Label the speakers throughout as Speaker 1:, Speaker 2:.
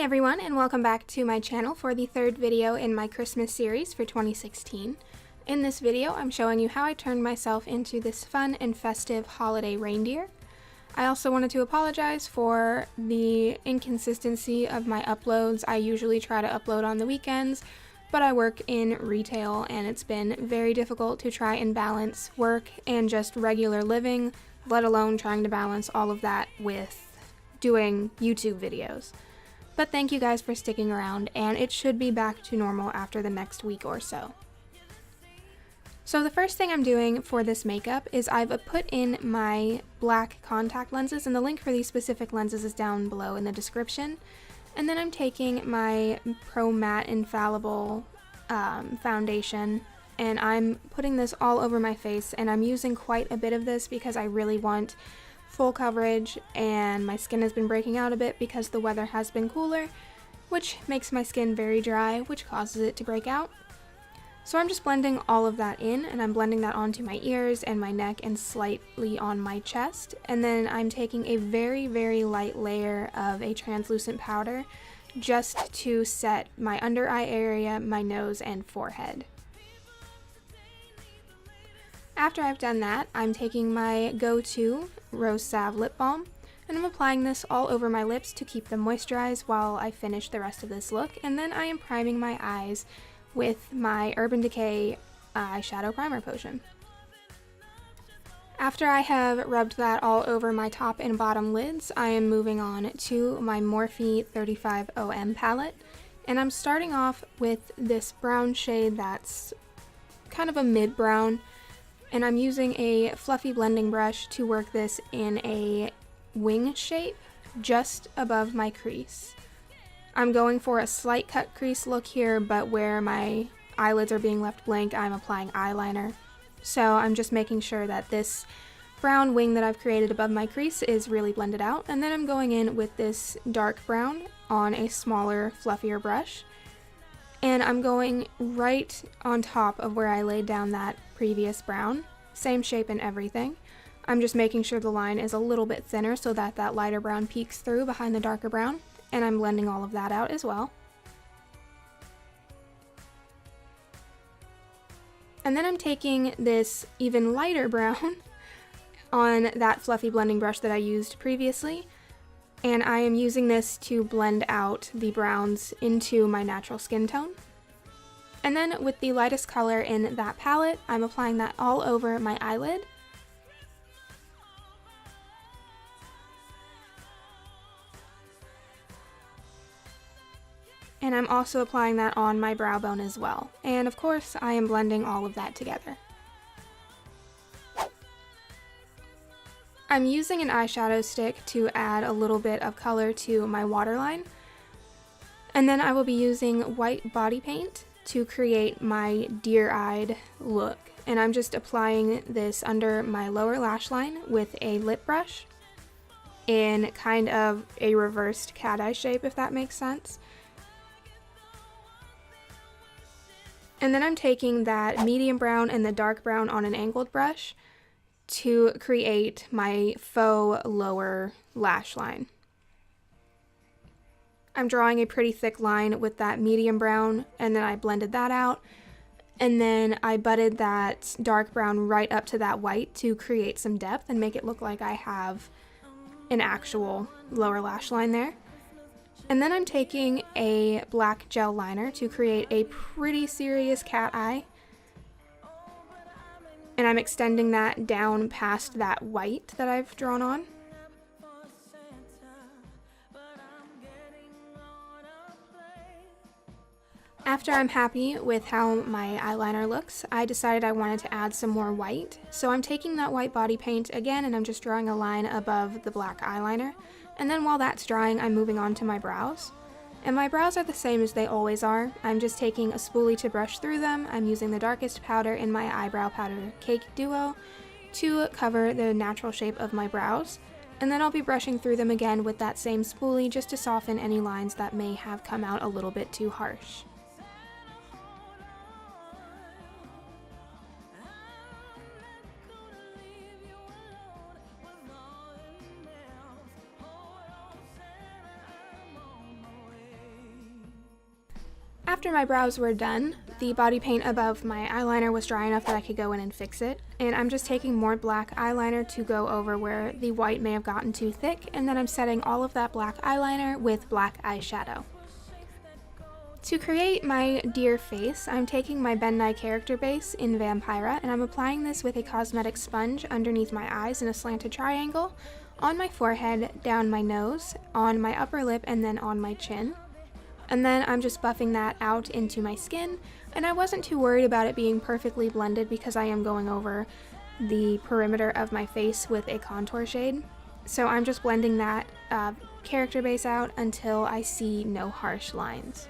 Speaker 1: everyone, and welcome back to my channel for the third video in my Christmas series for 2016. In this video, I'm showing you how I turned myself into this fun and festive holiday reindeer. I also wanted to apologize for the inconsistency of my uploads. I usually try to upload on the weekends, but I work in retail and it's been very difficult to try and balance work and just regular living, let alone trying to balance all of that with doing YouTube videos. But thank you guys for sticking around, and it should be back to normal after the next week or so. So the first thing I'm doing for this makeup is I've put in my black contact lenses, and the link for these specific lenses is down below in the description. And then I'm taking my Pro Matte Infallible foundation, and I'm putting this all over my face, and I'm using quite a bit of this because I really want full coverage, and my skin has been breaking out a bit because the weather has been cooler, which makes my skin very dry, which causes it to break out. So I'm just blending all of that in, and I'm blending that onto my ears and my neck and slightly on my chest, and then I'm taking a very, very light layer of a translucent powder just to set my under eye area, my nose, and forehead. After I've done that, I'm taking my go-to Rose Salve lip balm, and I'm applying this all over my lips to keep them moisturized while I finish the rest of this look, and then I am priming my eyes with my Urban Decay eyeshadow primer potion. After I have rubbed that all over my top and bottom lids, I am moving on to my Morphe 35OM palette, and I'm starting off with this brown shade that's kind of a mid-brown, and I'm using a fluffy blending brush to work this in a wing shape just above my crease. I'm going for a slight cut crease look here, but where my eyelids are being left blank, I'm applying eyeliner. So I'm just making sure that this brown wing that I've created above my crease is really blended out, and then I'm going in with this dark brown on a smaller, fluffier brush. And I'm going right on top of where I laid down that previous brown, same shape and everything. I'm just making sure the line is a little bit thinner so that that lighter brown peeks through behind the darker brown, and I'm blending all of that out as well. And then I'm taking this even lighter brown on that fluffy blending brush that I used previously, and I am using this to blend out the browns into my natural skin tone. And then with the lightest color in that palette, I'm applying that all over my eyelid. And I'm also applying that on my brow bone as well. And of course, I am blending all of that together. I'm using an eyeshadow stick to add a little bit of color to my waterline. And then I will be using white body paint to create my deer-eyed look. And I'm just applying this under my lower lash line with a lip brush in kind of a reversed cat eye shape, if that makes sense. And then I'm taking that medium brown and the dark brown on an angled brush to create my faux lower lash line. I'm drawing a pretty thick line with that medium brown, and then I blended that out, and then I budded that dark brown right up to that white to create some depth and make it look like I have an actual lower lash line there. And then I'm taking a black gel liner to create a pretty serious cat eye, and I'm extending that down past that white that I've drawn on. After I'm happy with how my eyeliner looks, I decided I wanted to add some more white. So I'm taking that white body paint again, and I'm just drawing a line above the black eyeliner. And then while that's drying, I'm moving on to my brows. And my brows are the same as they always are. I'm just taking a spoolie to brush through them. I'm using the darkest powder in my eyebrow powder cake duo to cover the natural shape of my brows. And then I'll be brushing through them again with that same spoolie just to soften any lines that may have come out a little bit too harsh. After my brows were done, the body paint above my eyeliner was dry enough that I could go in and fix it, and I'm just taking more black eyeliner to go over where the white may have gotten too thick, and then I'm setting all of that black eyeliner with black eyeshadow. To create my deer face, I'm taking my Ben Nye character base in Vampira, and I'm applying this with a cosmetic sponge underneath my eyes in a slanted triangle, on my forehead, down my nose, on my upper lip, and then on my chin. And then I'm just buffing that out into my skin, and I wasn't too worried about it being perfectly blended because I am going over the perimeter of my face with a contour shade. So I'm just blending that character base out until I see no harsh lines.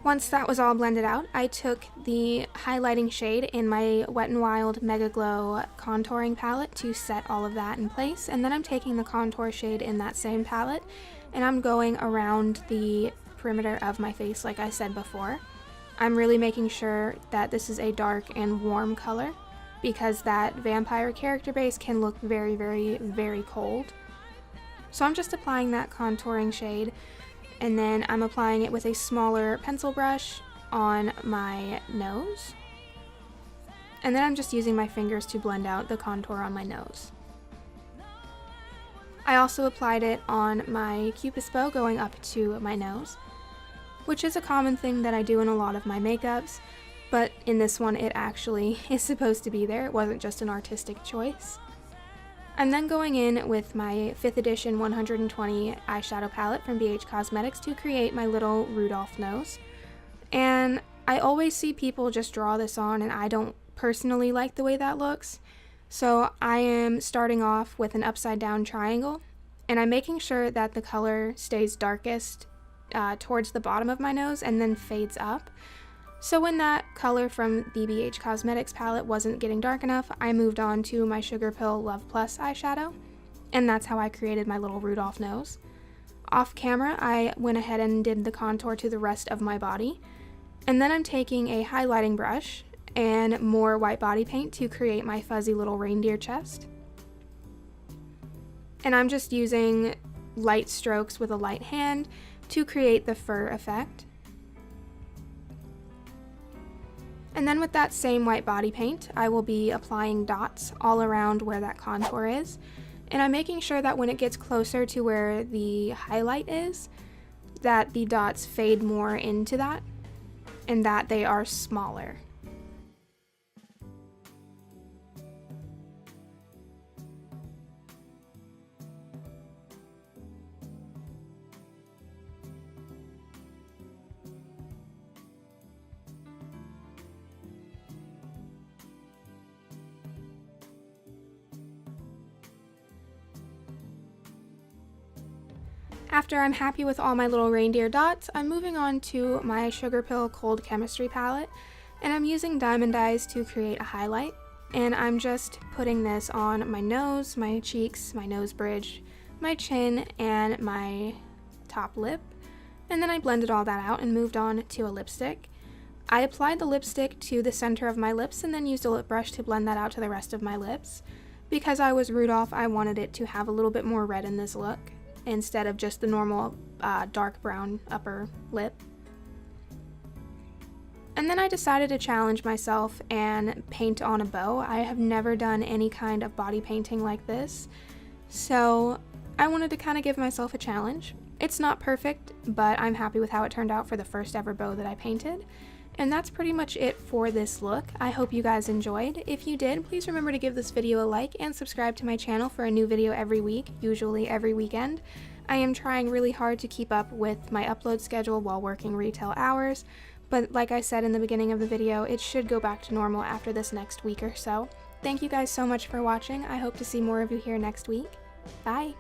Speaker 1: Once that was all blended out, I took the highlighting shade in my Wet n Wild Megaglo contouring palette to set all of that in place, and then I'm taking the contour shade in that same palette and I'm going around the perimeter of my face like I said before. I'm really making sure that this is a dark and warm color because that vampire character base can look very, very, very cold. So I'm just applying that contouring shade, and then I'm applying it with a smaller pencil brush on my nose. And then I'm just using my fingers to blend out the contour on my nose. I also applied it on my Cupid's bow going up to my nose, which is a common thing that I do in a lot of my makeups, but in this one it actually is supposed to be there. It wasn't just an artistic choice. I'm then going in with my 5th edition 120 eyeshadow palette from BH Cosmetics to create my little Rudolph nose. And I always see people just draw this on, and I don't personally like the way that looks. So I am starting off with an upside down triangle, and I'm making sure that the color stays darkest towards the bottom of my nose and then fades up. So when that color from the BH Cosmetics palette wasn't getting dark enough, I moved on to my Sugarpill Love Plus eyeshadow, and that's how I created my little Rudolph nose. Off camera, I went ahead and did the contour to the rest of my body, and then I'm taking a highlighting brush and more white body paint to create my fuzzy little reindeer chest. And I'm just using light strokes with a light hand to create the fur effect. And then with that same white body paint, I will be applying dots all around where that contour is. And I'm making sure that when it gets closer to where the highlight is, that the dots fade more into that and that they are smaller. After I'm happy with all my little reindeer dots, I'm moving on to my Sugarpill Cold Chemistry palette, and I'm using Diamond Eyes to create a highlight, and I'm just putting this on my nose, my cheeks, my nose bridge, my chin, and my top lip, and then I blended all that out and moved on to a lipstick. I applied the lipstick to the center of my lips and then used a lip brush to blend that out to the rest of my lips. Because I was Rudolph, I wanted it to have a little bit more red in this look, instead of just the normal dark brown upper lip. And then I decided to challenge myself and paint on a bow. I have never done any kind of body painting like this, so I wanted to kind of give myself a challenge. It's not perfect, but I'm happy with how it turned out for the first ever bow that I painted. And that's pretty much it for this look. I hope you guys enjoyed. If you did, please remember to give this video a like and subscribe to my channel for a new video every week, usually every weekend. I am trying really hard to keep up with my upload schedule while working retail hours, but like I said in the beginning of the video, it should go back to normal after this next week or so. Thank you guys so much for watching. I hope to see more of you here next week. Bye!